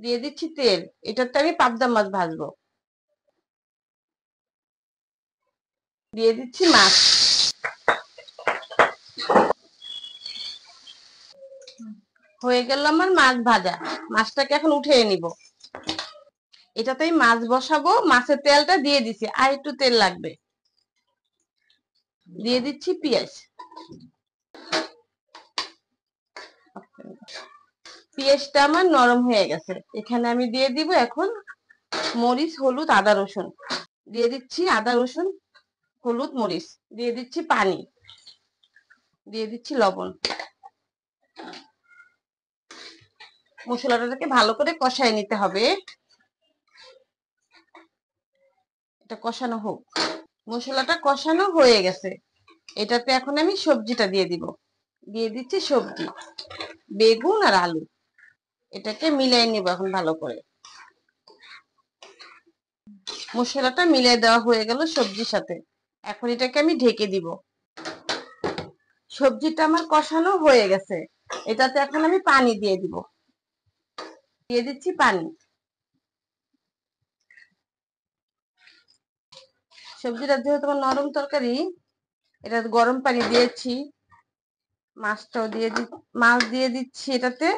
দিয়ে দিচ্ছি তেল। এটাতে আমি পাবদা মাছ ভাজবো। দিয়ে দিচ্ছি মাছ। হয়ে গেল আমার মাছ ভাজা। মাছটাকে এখন উঠিয়ে নিব। এটাতেই মাছ বসাবো। মাছের তেলটা দিয়ে দিছি, আর একটু তেল লাগবে। দিয়ে দিচ্ছি পেঁয়াজ। পেঁয়াজটা আমার নরম হয়ে গেছে। এখানে আমি দিয়ে দিব এখন মরিচ, হলুদ, আদা, রসুন। দিয়ে দিচ্ছি আদা, রসুন, হলুদ, মরিচ। দিয়ে দিচ্ছি পানি। দিয়ে দিচ্ছি লবণ। মশলাটাকে ভালো করে কষায় নিতে হবে। এটা কষানো হোক। মশলাটা কষানো হয়ে গেছে। এটাতে এখন আমি সবজিটা দিয়ে দিব। দিয়ে দিচ্ছি সবজি, বেগুন আর আলু। এটাকে মিলাই নিব এখন ভালো করে। মশলাটা মিলাই দেওয়া হয়ে গেল সবজির সাথে। এখন এটাকে আমি ঢেকে দিব। সবজিটা আমার কষানো হয়ে গেছে। এটাতে এখন আমি পানি দিয়ে দিব। দিয়ে দিচ্ছি পানি। সবজিটা যেহেতু আমার নরম তরকারি, এটা গরম পানি দিয়েছি। মাছটাও দিয়ে মাছ দিয়ে দিচ্ছি এটাতে।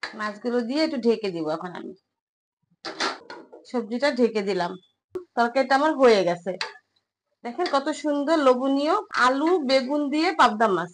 মাছগুলো দিয়ে একটু ঢেকে দিব এখন আমি। সবজিটা ঢেকে দিলাম। তরকারিটা আমার হয়ে গেছে। দেখেন কত সুন্দর লোভনীয় আলু বেগুন দিয়ে পাবদা মাছ।